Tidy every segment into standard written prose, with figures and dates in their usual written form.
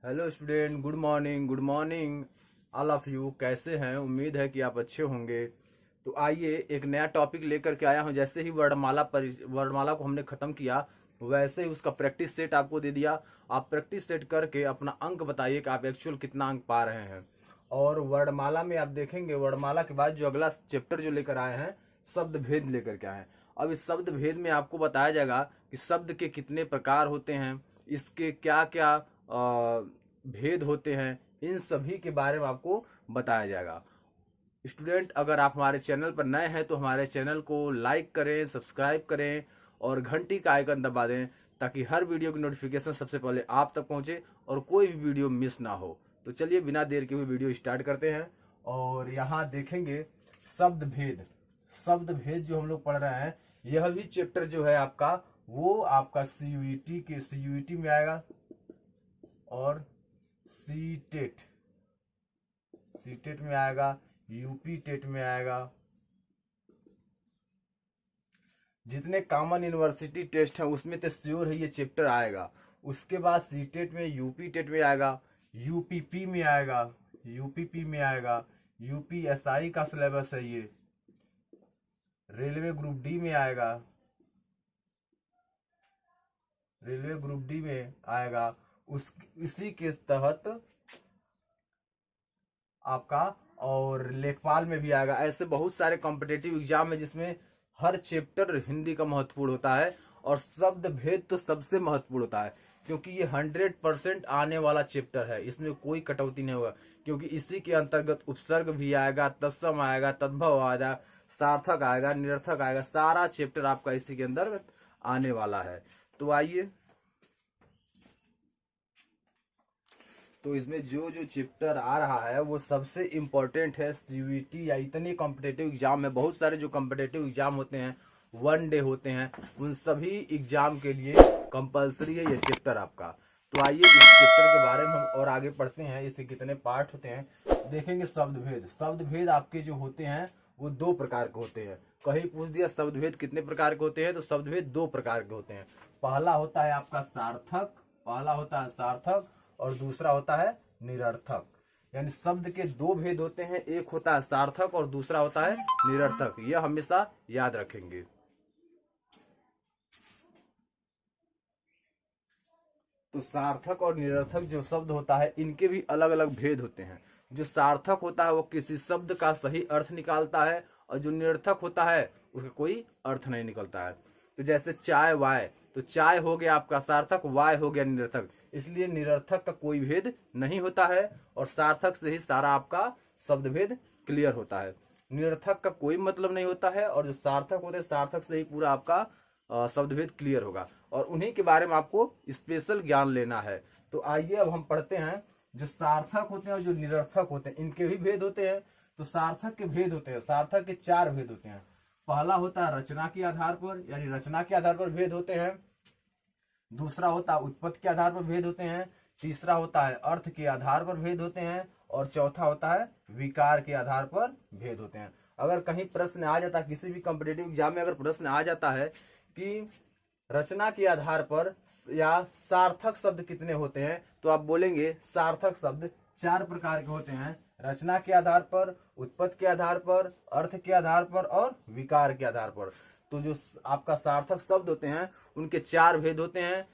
Hello student, good morning all of you. कैसे हैं? उम्मीद है कि आप अच्छे होंगे। तो आइए एक नया टॉपिक लेकर के आया हूं। जैसे ही वर्णमाला को हमने खत्म किया, वैसे ही उसका प्रैक्टिस सेट आपको दे दिया। आप प्रैक्टिस सेट करके अपना अंक बताइए कि आप एक्चुअल कितना अंक पा रहे हैं। और वर्णमाला में आप देखेंगे, वर्णमाला के बाद जो अगला चैप्टर जो लेकर आए हैं, शब्द भेद लेकर के आए हैं। अब इस शब्द भेद में आपको बताया जाएगा कि शब्द के कितने प्रकार होते हैं, इसके क्या क्या भेद होते हैं, इन सभी के बारे में आपको बताया जाएगा। स्टूडेंट, अगर आप हमारे चैनल पर नए हैं तो हमारे चैनल को लाइक करें, सब्सक्राइब करें और घंटी का आइकन दबा दें, ताकि हर वीडियो की नोटिफिकेशन सबसे पहले आप तक पहुंचे और कोई भी वीडियो मिस ना हो। तो चलिए बिना देर के हुए वीडियो स्टार्ट करते हैं। और यहाँ देखेंगे शब्द भेद। शब्द भेद जो हम लोग पढ़ रहे हैं, यह भी चैप्टर जो है आपका, वो आपका सीयूईटी में आएगा और सी टेट में आएगा, यूपी टेट में आएगा। जितने कॉमन यूनिवर्सिटी टेस्ट हैं उसमें तो श्योर है ये चैप्टर आएगा। उसके बाद सी टेट में, यूपी टेट में आएगा, यूपीपी में आएगा, यूपीएसआई का सिलेबस है ये। रेलवे ग्रुप डी में आएगा, उस इसी के तहत आपका और लेखपाल में भी आएगा। ऐसे बहुत सारे कॉम्पिटेटिव एग्जाम है जिसमें हर चैप्टर हिंदी का महत्वपूर्ण होता है, और शब्द भेद तो सबसे महत्वपूर्ण होता है, क्योंकि ये 100% आने वाला चैप्टर है। इसमें कोई कटौती नहीं होगा, क्योंकि इसी के अंतर्गत उपसर्ग भी आएगा, तत्सम आएगा, तद्भव आएगा, सार्थक आएगा, निरर्थक आएगा। सारा चैप्टर आपका इसी के अंतर्गत आने वाला है। तो आइए, तो इसमें जो जो चैप्टर आ रहा है वो सबसे इम्पोर्टेंट है सीयूईटी या इतने कॉम्पिटेटिव एग्जाम में। बहुत सारे जो कॉम्पिटेटिव एग्जाम होते हैं, वन डे होते हैं, उन सभी एग्जाम के लिए कंपलसरी है ये चैप्टर आपका। तो आइए इस चैप्टर के बारे में हम और आगे पढ़ते हैं। इसके कितने पार्ट होते हैं देखेंगे। शब्द भेद। शब्द भेद आपके जो होते हैं वो दो प्रकार के होते हैं। कहीं पूछ दिया शब्द भेद कितने प्रकार के होते हैं, तो शब्द भेद दो प्रकार के होते हैं। पहला होता है आपका सार्थक, और दूसरा होता है निरर्थक। यानी शब्द के दो भेद होते हैं, एक होता है सार्थक और दूसरा होता है निरर्थक। यह हमेशा याद रखेंगे। तो सार्थक और निरर्थक जो शब्द होता है, इनके भी अलग अलग भेद होते हैं। जो सार्थक होता है वो किसी शब्द का सही अर्थ निकालता है, और जो निरर्थक होता है उसका कोई अर्थ नहीं निकलता है। तो जैसे चाय वाय, तो चाय हो गया आपका सार्थक, वाय हो गया निरर्थक। इसलिए निरर्थक का कोई भेद नहीं होता है, और सार्थक से ही सारा आपका शब्द भेद क्लियर होता है। निरर्थक का कोई मतलब नहीं होता है, और जो सार्थक होते हैं, सार्थक से ही पूरा आपका शब्द भेद क्लियर होगा, और उन्हीं के बारे में आपको स्पेशल ज्ञान लेना है। तो आइए अब हम पढ़ते हैं। जो सार्थक होते हैं और जो निरर्थक होते हैं, इनके भी भेद होते हैं। तो सार्थक के भेद होते हैं, सार्थक के 4 भेद होते हैं। पहला होता है रचना के आधार पर, यानी रचना के आधार पर भेद होते हैं। दूसरा होता है उत्पत्ति के आधार पर भेद होते हैं। तीसरा होता है अर्थ के आधार पर भेद होते हैं, और चौथा होता है विकार के आधार पर भेद होते हैं। अगर कहीं प्रश्न आ जाता है, किसी भी कॉम्पिटेटिव एग्जाम में अगर प्रश्न आ जाता है कि रचना के आधार पर या सार्थक शब्द कितने होते हैं, तो आप बोलेंगे सार्थक शब्द 4 प्रकार के होते हैं। रचना के आधार पर, उत्पत्ति के आधार पर, अर्थ के आधार पर और विकार के आधार पर। तो जो आपका सार्थक शब्द होते हैं उनके 4 भेद होते हैं।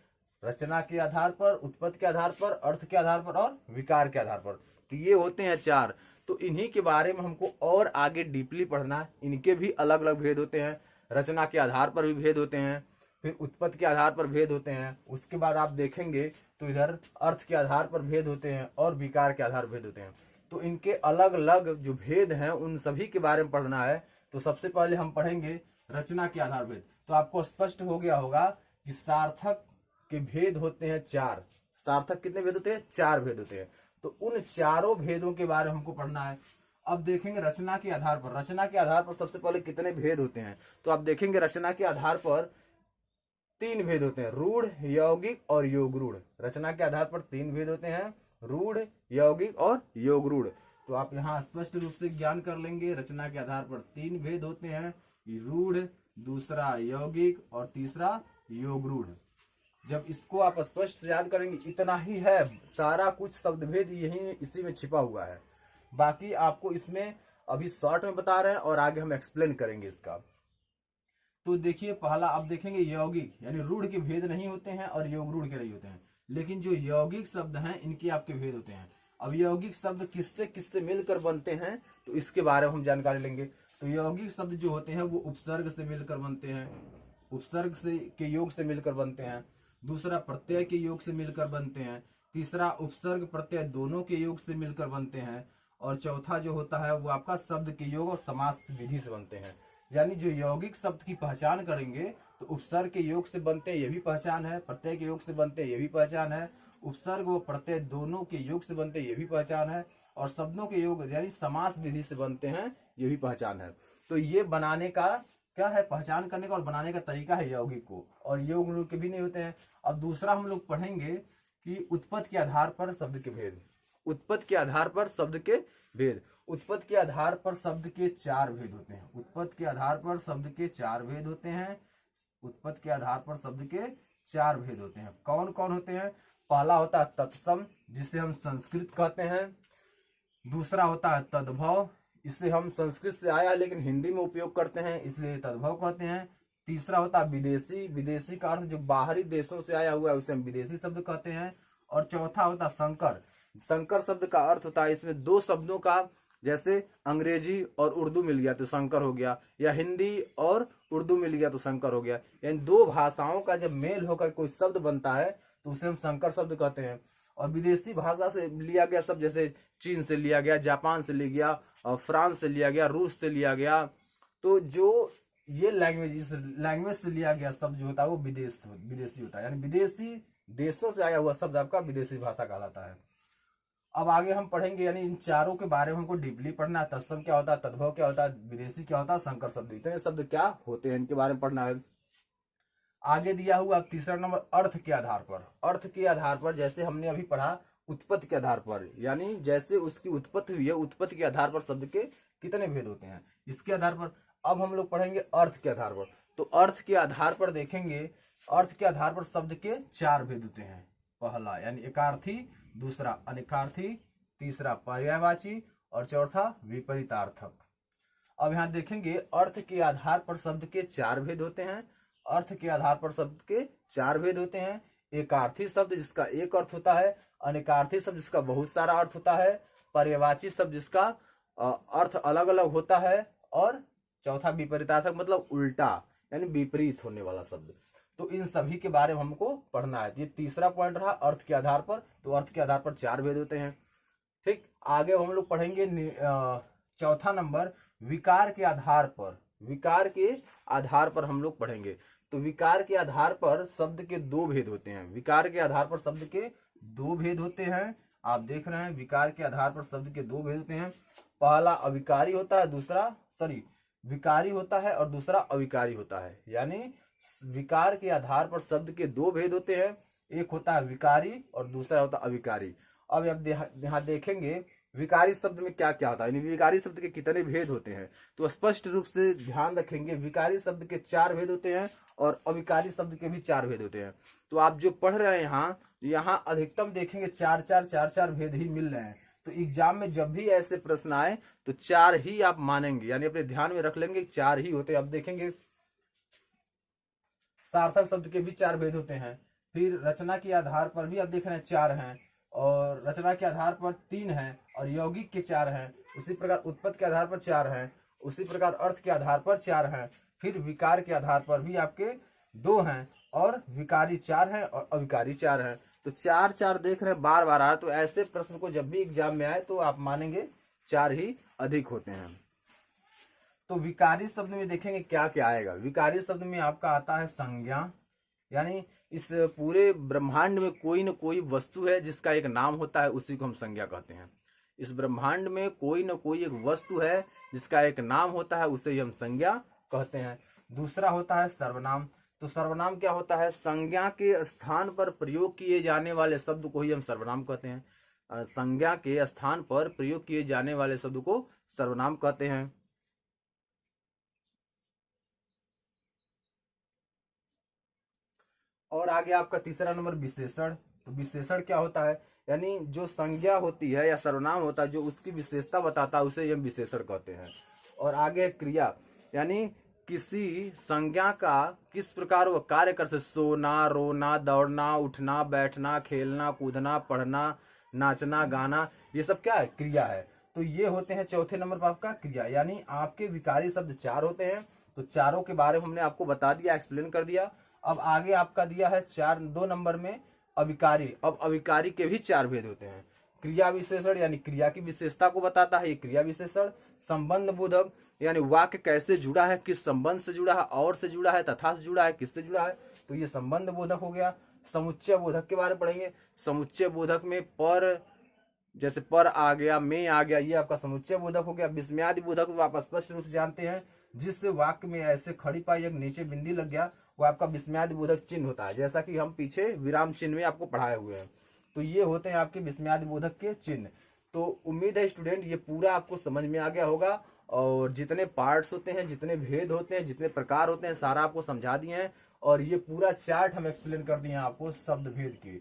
रचना के आधार पर, उत्पत्ति के आधार पर, अर्थ के आधार पर और विकार के आधार पर। तो ये होते हैं 4। तो इन्हीं के बारे में हमको और आगे डीपली पढ़ना है। इनके भी अलग अलग भेद होते हैं। रचना के आधार पर भी भेद होते हैं, फिर उत्पत्ति के आधार पर भेद होते हैं। उसके बाद आप देखेंगे तो इधर अर्थ के आधार पर भेद होते हैं और विकार के आधार पर भेद होते हैं। तो इनके अलग अलग जो भेद हैं उन सभी के बारे में पढ़ना है। तो सबसे पहले हम पढ़ेंगे रचना के आधार भेद। तो आपको स्पष्ट हो गया होगा कि सार्थक के भेद होते हैं 4। सार्थक कितने भेद होते हैं? 4 भेद होते हैं। तो उन चारों भेदों के बारे में हमको पढ़ना है। अब देखेंगे रचना के आधार पर। रचना के आधार पर सबसे पहले कितने भेद होते हैं, तो आप देखेंगे रचना के आधार पर 3 भेद होते हैं, रूढ़, यौगिक और योगरूढ़। रचना के आधार पर 3 भेद होते हैं, रूढ़, यौगिक और योगरूढ़। तो आप यहाँ स्पष्ट रूप से ज्ञान कर लेंगे। रचना के आधार पर 3 भेद होते हैं, रूढ़, दूसरा यौगिक और तीसरा योगरूढ़। जब इसको आप स्पष्ट से याद करेंगे, इतना ही है, सारा कुछ शब्द भेद यही इसी में छिपा हुआ है। बाकी आपको इसमें अभी शॉर्ट में बता रहे हैं और आगे हम एक्सप्लेन करेंगे इसका। तो देखिए पहला आप देखेंगे यौगिक, यानी रूढ़ के भेद नहीं होते हैं और योग रूढ़ के नहीं होते हैं, लेकिन जो यौगिक शब्द हैं इनके आपके भेद होते हैं। अब यौगिक शब्द किससे किससे मिलकर बनते हैं तो इसके बारे में हम जानकारी लेंगे। तो यौगिक शब्द जो होते हैं वो उपसर्ग से मिलकर बनते हैं, उपसर्ग से के योग से मिलकर बनते हैं। दूसरा प्रत्यय के योग से मिलकर बनते हैं। तीसरा उपसर्ग प्रत्यय दोनों के योग से मिलकर बनते हैं। और चौथा जो होता है वो आपका शब्द के योग और समास विधि से बनते हैं। यानी जो यौगिक शब्द की पहचान करेंगे तो उपसर्ग के योग से बनते हैं, ये भी पहचान है। प्रत्यय के योग से बनते हैं, ये भी पहचान है। उपसर्ग व प्रत्यय दोनों के योग से बनते हैं, ये भी पहचान है। और शब्दों के योग यानी समास विधि से बनते हैं, ये भी पहचान है। तो ये बनाने का क्या है, पहचान करने का और बनाने का तरीका है यौगिक को। और योग रूढ़ के भी नहीं होते हैं। अब दूसरा हम लोग पढ़ेंगे कि उत्पत्ति के आधार पर शब्द के भेद। उत्पत्ति के आधार पर शब्द के भेद। उत्पत्ति के आधार पर शब्द के 4 भेद होते हैं। उत्पत्ति के आधार पर शब्द के 4 भेद होते हैं। उत्पत्ति के आधार पर शब्द के 4 भेद होते हैं। कौन कौन होते हैं? पहला होता है तत्सम, जिसे हम संस्कृत कहते हैं। दूसरा होता है तद्भव, इसे हम संस्कृत से आया लेकिन हिंदी में उपयोग करते हैं इसलिए तद्भव कहते हैं। तीसरा होता है विदेशी, विदेशी का अर्थ जो बाहरी देशों से आया हुआ है उसे हम विदेशी शब्द कहते हैं। और चौथा होता है संकर। संकर शब्द का अर्थ होता है इसमें 2 शब्दों का, जैसे अंग्रेजी और उर्दू मिल गया तो संकर हो गया, या हिंदी और उर्दू मिल गया तो संकर हो गया। यानी 2 भाषाओं का जब मेल होकर कोई शब्द बनता है तो उसे हम संकर शब्द कहते हैं। और विदेशी भाषा से लिया गया शब्द, जैसे चीन से लिया गया, जापान से लिया गया, और फ्रांस से लिया गया, रूस से लिया गया, तो जो ये लैंग्वेज, इस लैंग्वेज से लिया गया शब्द जो होता है वो विदेशी होता है। यानी विदेशी देशों से आया हुआ शब्द आपका विदेशी भाषा कहलाता है। अब आगे हम पढ़ेंगे, यानी इन चारों के बारे में हमको डीपली पढ़ना है। तत्सम क्या होता है, तद्भव क्या होता है, विदेशी क्या होता है, संकर शब्द, इतने शब्द क्या होते हैं इनके बारे में पढ़ना है। आगे दिया हुआ तीसरा नंबर अर्थ के आधार पर। अर्थ के आधार पर जैसे हमने अभी पढ़ा उत्पत्ति के आधार पर, यानी जैसे उसकी उत्पत्ति हुई है उत्पत्ति के आधार पर शब्द के कितने भेद होते हैं इसके आधार पर। अब हम लोग पढ़ेंगे अर्थ के आधार पर। तो अर्थ के आधार पर देखेंगे, अर्थ के आधार पर शब्द के 4 भेद होते हैं। पहला यानी एकार्थी, दूसरा अनेकार्थी, तीसरा पर्यायवाची और चौथा विपरीतार्थक। अब यहाँ देखेंगे अर्थ के आधार पर शब्द के 4 भेद होते हैं। अर्थ के आधार पर शब्द के 4 भेद होते हैं। एकार्थी शब्द जिसका एक अर्थ होता है, अनेकार्थी शब्द जिसका बहुत सारा अर्थ होता है, पर्यायवाची शब्द जिसका अर्थ अलग अलग होता है, और चौथा विपरीतार्थक मतलब उल्टा यानी विपरीत होने वाला शब्द। तो इन सभी के बारे में हमको पढ़ना है। ये तीसरा पॉइंट रहा अर्थ के आधार पर। तो अर्थ के आधार पर 4 भेद होते हैं। ठीक, आगे हम लोग पढ़ेंगे चौथा नंबर विकार के आधार पर। विकार के आधार पर हम लोग पढ़ेंगे। तो विकार के आधार पर शब्द के 2 भेद होते हैं। विकार के आधार पर शब्द के 2 भेद होते हैं। आप देख रहे हैं विकार के आधार पर शब्द के 2 भेद होते हैं। पहला अविकारी होता है, दूसरा विकारी होता है और दूसरा अविकारी होता है। यानी विकार के आधार पर शब्द के 2 भेद होते हैं। एक होता है विकारी और दूसरा होता है अविकारी। अब यहाँ देखेंगे विकारी शब्द में क्या क्या होता है, यानी विकारी शब्द के कितने भेद होते हैं। तो स्पष्ट रूप से ध्यान रखेंगे, विकारी शब्द के 4 भेद होते हैं और अविकारी शब्द के भी 4 भेद होते हैं। तो आप जो पढ़ रहे हैं यहाँ अधिकतम देखेंगे 4 भेद ही मिल रहे हैं। तो एग्जाम में जब भी ऐसे प्रश्न आए तो 4 ही आप मानेंगे, यानी अपने ध्यान में रख लेंगे 4 ही होते हैं। अब देखेंगे सार्थक शब्द के भी 4 भेद होते हैं। फिर रचना के आधार पर भी आप देख रहे हैं 4 हैं, और रचना के आधार पर 3 हैं, और यौगिक के 4 हैं। उसी प्रकार उत्पत्ति के आधार पर 4 हैं। उसी प्रकार अर्थ के आधार पर 4 हैं। फिर विकार के आधार पर भी आपके 2 हैं, और विकारी 4 हैं और अविकारी 4 हैं। तो 4 देख रहे हैं बार बार आ, तो ऐसे प्रश्न को जब भी एग्जाम में आए तो आप मानेंगे 4 ही अधिक होते हैं। तो विकारी शब्द में देखेंगे क्या क्या आएगा। विकारी शब्द में आपका आता है संज्ञा, यानी इस पूरे ब्रह्मांड में कोई न कोई वस्तु है जिसका एक नाम होता है, उसी को हम संज्ञा कहते हैं। इस ब्रह्मांड में कोई न कोई एक वस्तु है जिसका एक नाम होता है, उसे ही हम संज्ञा कहते हैं। दूसरा होता है सर्वनाम। तो सर्वनाम क्या होता है, संज्ञा के स्थान पर प्रयोग किए जाने वाले शब्द को ही हम सर्वनाम कहते हैं। संज्ञा के स्थान पर प्रयोग किए जाने वाले शब्द को सर्वनाम कहते हैं। और आगे आपका तीसरा नंबर विशेषण। तो विशेषण क्या होता है, यानी जो संज्ञा होती है या सर्वनाम होता है जो उसकी विशेषता बताता है उसे हम विशेषण कहते हैं। और आगे क्रिया, यानी किसी संज्ञा का किस प्रकार वह कार्य कर सकते, सोना, रोना, दौड़ना, उठना, बैठना, खेलना, कूदना, पढ़ना, नाचना, गाना, ये सब क्या है, क्रिया है। तो ये होते हैं चौथे नंबर पर आपका क्रिया। यानी आपके विकारी शब्द 4 होते हैं, तो चारों के बारे में हमने आपको बता दिया, एक्सप्लेन कर दिया। अब आगे आपका दिया है 2 नंबर में अविकारी। अब अविकारी के भी 4 भेद होते हैं। क्रिया विशेषण यानी क्रिया की विशेषता को बताता है, ये क्रिया विशेषण। संबंध बोधक यानी वाक्य कैसे जुड़ा है, किस संबंध से जुड़ा है, और से जुड़ा है, तथा से जुड़ा है, किससे जुड़ा है, तो ये संबंध बोधक हो गया। समुच्चय बोधक के बारे में पढ़ेंगे। समुच्चय बोधक में पर, जैसे पर आ गया, में आ गया, ये आपका समुच्चय बोधक हो गया। विस्मयादि बोधक आप स्पष्ट रूप से जानते हैं, जिस वाक्य में ऐसे खड़ी पाई एक नीचे बिंदी लग गया वो आपका विस्मयादि बोधक चिन्ह होता है, जैसा कि हम पीछे विराम चिन्ह में आपको पढ़ाए हुए हैं। तो ये होते हैं आपके विस्मयादि बोधक के चिन्ह। तो उम्मीद है स्टूडेंट ये पूरा आपको समझ में आ गया होगा, और जितने पार्ट्स होते हैं, जितने भेद होते हैं, जितने प्रकार होते हैं, सारा आपको समझा दिए हैं। और ये पूरा चार्ट हम एक्सप्लेन कर दिए हैं आपको शब्द भेद के,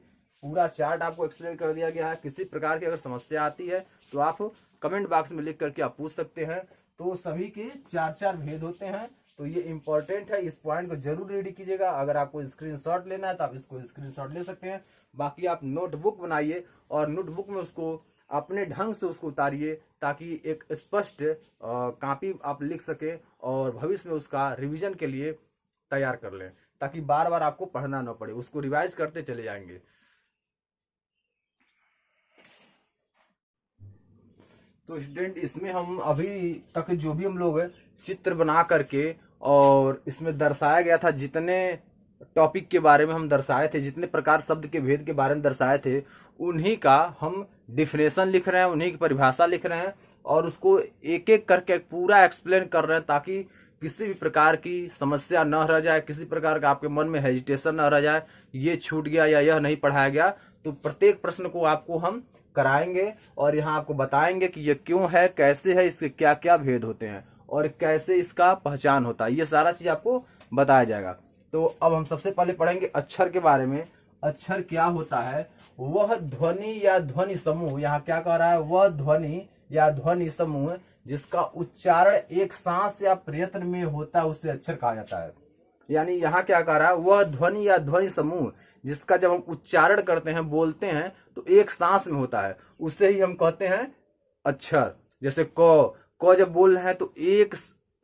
पूरा चार्ट आपको एक्सप्लेन कर दिया गया है। किसी प्रकार की अगर समस्या आती है तो आप कमेंट बॉक्स में लिख करके आप पूछ सकते हैं। तो सभी के 4 भेद होते हैं, तो ये इंपॉर्टेंट है, इस पॉइंट को जरूर रेडी कीजिएगा। अगर आपको स्क्रीनशॉट लेना है तो आप इसको स्क्रीनशॉट ले सकते हैं। बाकी आप नोटबुक बनाइए और नोटबुक में उसको अपने ढंग से उसको उतारिए, ताकि एक स्पष्ट कॉपी आप लिख सके और भविष्य में उसका रिवीजन के लिए तैयार कर लें, ताकि बार बार आपको पढ़ना ना पड़े, उसको रिवाइज करते चले जाएंगे। तो स्टूडेंट इसमें हम अभी तक जो भी हम लोग चित्र बना करके और इसमें दर्शाया गया था, जितने टॉपिक के बारे में हम दर्शाए थे, जितने प्रकार शब्द के भेद के बारे में दर्शाए थे, उन्हीं का हम डिफिनेशन लिख रहे हैं, उन्हीं की परिभाषा लिख रहे हैं और उसको एक एक करके पूरा एक्सप्लेन कर रहे हैं, ताकि किसी भी प्रकार की समस्या न रह जाए, किसी प्रकार का आपके मन में हेजिटेशन न रह जाए, ये छूट गया या यह नहीं पढ़ाया गया। तो प्रत्येक प्रश्न को आपको हम कराएंगे और यहाँ आपको बताएंगे कि ये क्यों है, कैसे है, इसके क्या क्या भेद होते हैं और कैसे इसका पहचान होता है, ये सारा चीज आपको बताया जाएगा। तो अब हम सबसे पहले पढ़ेंगे अक्षर के बारे में। अक्षर क्या होता है, वह ध्वनि या ध्वनि समूह, यहाँ क्या कह रहा है, वह ध्वनि या ध्वनि समूह जिसका उच्चारण एक सांस या प्रयत्न में होता है उसे अक्षर कहा जाता है। यानी यहाँ क्या कह रहा है, वह ध्वनि या ध्वनि समूह जिसका जब हम उच्चारण करते हैं, बोलते हैं तो एक सांस में होता है, उसे ही हम कहते हैं अक्षर। जैसे क जब बोल रहे हैं तो एक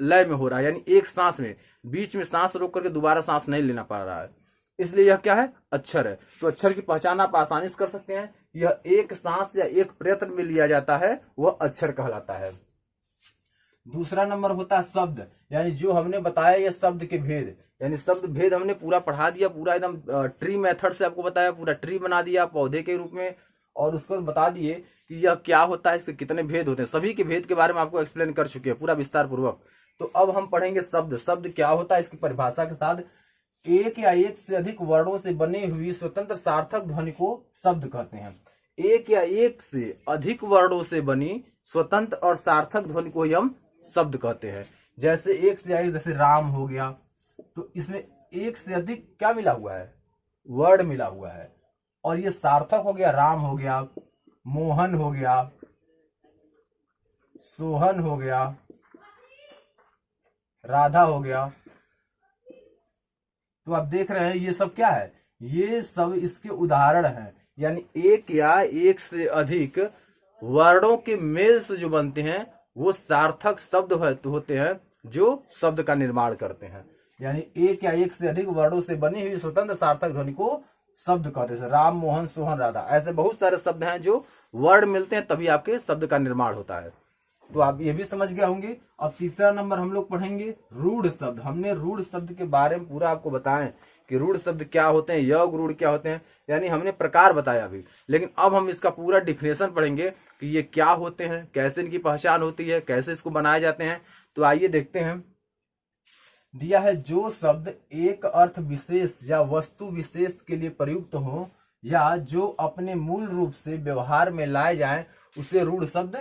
लय में हो रहा है, यानी एक सांस में, बीच में सांस रोक करके दोबारा सांस नहीं लेना पड़ रहा है, इसलिए यह क्या है, अक्षर है। तो अक्षर की पहचान आप आसानी से कर सकते हैं, यह एक सांस या एक प्रयत्न में लिया जाता है, वह अक्षर कहलाता है। दूसरा नंबर होता है शब्द, यानी जो हमने बताया ये शब्द के भेद, यानी शब्द भेद हमने पूरा पढ़ा दिया, पूरा एकदम ट्री मेथड से आपको बताया, पूरा ट्री बना दिया पौधे के रूप में, और उसको बता दिए कि यह क्या होता है, इसके कितने भेद होते हैं, सभी के भेद के बारे में आपको एक्सप्लेन कर चुके हैं पूरा विस्तार पूर्वक। तो अब हम पढ़ेंगे शब्द। शब्द क्या होता है, इसकी परिभाषा के साथ, एक या एक से अधिक वर्णों से बनी हुई स्वतंत्र सार्थक ध्वनि को शब्द कहते हैं। एक या एक से अधिक वर्णों से बनी स्वतंत्र और सार्थक ध्वनि को हम शब्द कहते हैं। जैसे एक से अधिक, जैसे राम हो गया, तो इसमें एक से अधिक क्या मिला हुआ है, वर्ड मिला हुआ है, और ये सार्थक हो गया, राम हो गया, मोहन हो गया, सोहन हो गया, राधा हो गया। तो आप देख रहे हैं ये सब क्या है, ये सब इसके उदाहरण हैं। यानी एक या एक से अधिक वर्णों के मेल से जो बनते हैं वो सार्थक शब्द होते हैं, जो शब्द का निर्माण करते हैं। यानी एक या एक से अधिक वर्णों से बनी हुई स्वतंत्र सार्थक ध्वनि को शब्द कहते हैं। राम, मोहन, सोहन, राधा, ऐसे बहुत सारे शब्द हैं जो वर्ड मिलते हैं तभी आपके शब्द का निर्माण होता है। तो आप ये भी समझ गए होंगे। अब तीसरा नंबर हम लोग पढ़ेंगे रूढ़ शब्द। हमने रूढ़ शब्द के बारे में पूरा आपको बताएं कि रूढ़ शब्द क्या होते हैं, योग रूढ़ क्या होते हैं, यानी हमने प्रकार बताया अभी, लेकिन अब हम इसका पूरा डिफिनेशन पढ़ेंगे कि ये क्या होते हैं, कैसे इनकी पहचान होती है, कैसे इसको बनाए जाते हैं। तो आइए देखते हैं। दिया है, जो शब्द एक अर्थ विशेष या वस्तु विशेष के लिए प्रयुक्त हो या जो अपने मूल रूप से व्यवहार में लाए जाए उसे रूढ़ शब्द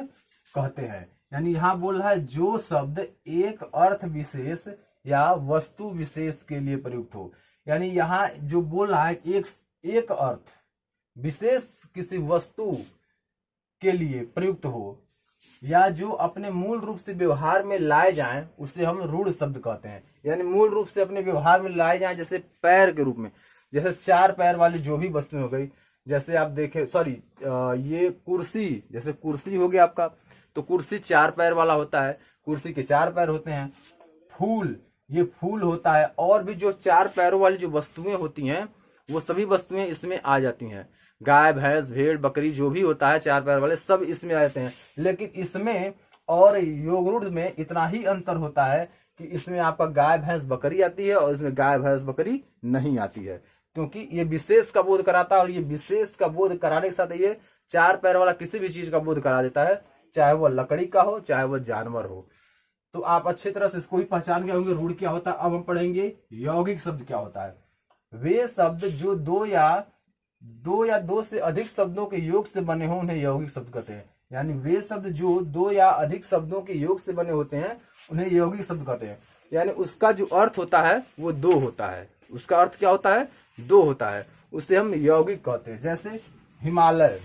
कहते हैं। यानी यहाँ बोल रहा है जो शब्द एक अर्थ विशेष या वस्तु विशेष के लिए प्रयुक्त हो, यानी यहाँ जो बोल रहा है एक अर्थ विशेष किसी वस्तु के लिए प्रयुक्त हो या जो अपने मूल रूप से व्यवहार में लाए जाएं उसे हम रूढ़ शब्द कहते हैं। यानी मूल रूप से अपने व्यवहार में लाए जाएं, जैसे पैर के रूप में, जैसे 4 पैर वाली जो भी वस्तुएं हो गई, जैसे आप देखें ये कुर्सी, जैसे कुर्सी हो गया आपका, तो कुर्सी 4 पैर वाला होता है, कुर्सी के 4 पैर होते हैं। फूल, ये फूल होता है। और भी जो 4 पैरों वाली जो वस्तुएं होती हैं वो सभी वस्तुएं इसमें आ जाती हैं। गाय, भैंस, भेड़, बकरी जो भी होता है 4 पैर वाले सब इसमें आ जाते हैं। लेकिन इसमें और योगरूढ़ में इतना ही अंतर होता है कि इसमें आपका गाय, भैंस, बकरी आती है और इसमें गाय, भैंस, बकरी नहीं आती है, क्योंकि ये विशेष का बोध कराता है। और ये विशेष का बोध कराने के साथ ये 4 पैर वाला किसी भी चीज का बोध करा देता है, चाहे वो लकड़ी का हो, चाहे वो जानवर हो। तो आप अच्छी तरह से इसको ही पहचान गए होंगे रूढ़ क्या होता है। अब हम पढ़ेंगे यौगिक शब्द क्या होता है। वे शब्द जो दो या दो से अधिक शब्दों के योग से बने हों उन्हें यौगिक शब्द कहते हैं। यानी वे शब्द जो 2 या अधिक शब्दों के योग से बने होते हैं उन्हें यौगिक शब्द कहते हैं। यानी उसका जो अर्थ होता है वो 2 होता है। उसका अर्थ क्या होता है? 2 होता है। उसे हम यौगिक कहते हैं। जैसे हिमालय,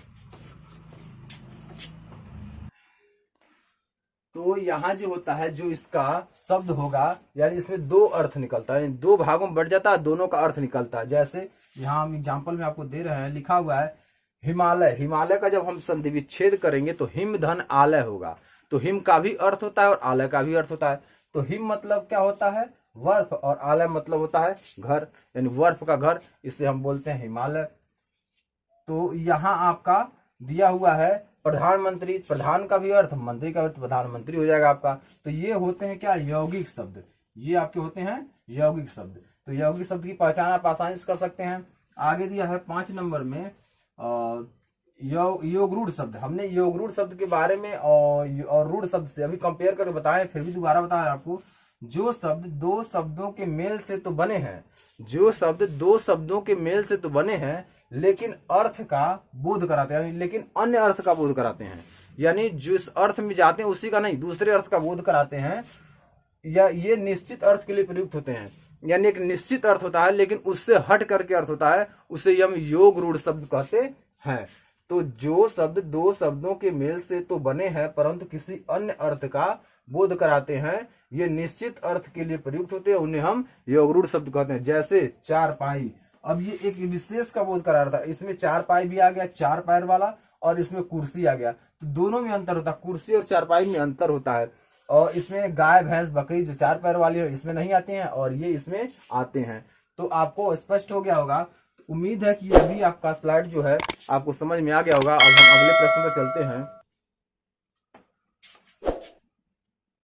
तो यहाँ जो होता है, जो इसका शब्द होगा, यानी इसमें 2 अर्थ निकलता है, 2 भागों में बढ़ जाता है, दोनों का अर्थ निकलता है। जैसे यहाँ हम एग्जाम्पल में आपको दे रहे हैं, लिखा हुआ है हिमालय। हिमालय का जब हम संधि विच्छेद करेंगे तो हिम धन आलय होगा। तो हिम का भी अर्थ होता है और आलय का भी अर्थ होता है। तो हिम मतलब क्या होता है? बर्फ, और आलय मतलब होता है घर, यानी बर्फ का घर, इसे हम बोलते हैं हिमालय। तो यहाँ आपका दिया हुआ है प्रधानमंत्री, प्रधान का भी अर्थ, मंत्री का अर्थ, प्रधानमंत्री हो जाएगा आपका। तो ये होते हैं क्या? यौगिक शब्द। ये आपके होते हैं यौगिक शब्द। तो यौगिक शब्द की पहचान आप आसानी से कर सकते हैं। आगे दिया है 5 नंबर में योगरूढ़ शब्द। हमने योगरूढ़ शब्द के बारे में और रूढ़ शब्द से अभी कंपेयर करके बताए, फिर भी दोबारा बता रहे हैं आपको। जो शब्द 2 शब्दों के मेल से तो बने हैं, जो शब्द 2 शब्दों के मेल से तो बने हैं लेकिन अर्थ का बोध कराते हैं, लेकिन अन्य अर्थ का बोध कराते हैं। यानी जिस अर्थ में जाते हैं उसी का नहीं, दूसरे अर्थ का बोध कराते हैं, या ये निश्चित अर्थ के लिए प्रयुक्त होते हैं। यानी एक निश्चित अर्थ होता है लेकिन उससे हट करके अर्थ होता है, उसे हम योग रूढ़ शब्द कहते हैं। तो जो शब्द 2 शब्दों के मेल से तो बने हैं परंतु किसी अन्य अर्थ का बोध कराते हैं, ये निश्चित अर्थ के लिए प्रयुक्त होते हैं, उन्हें हम योग रूढ़ शब्द कहते हैं। जैसे चारपाई, अब ये एक विशेष का बोध करा रहा था। इसमें 4 पाई भी आ गया, 4 पैर वाला, और इसमें कुर्सी आ गया। तो दोनों में अंतर होता है, कुर्सी और चारपाई में अंतर होता है। और इसमें गाय, भैंस, बकरी जो 4 पैर वाली है इसमें नहीं आते हैं और ये इसमें आते हैं। तो आपको स्पष्ट हो गया होगा। उम्मीद है कि अभी आपका स्लाइड जो है आपको समझ में आ गया होगा। अब हम अगले प्रश्न पर चलते हैं।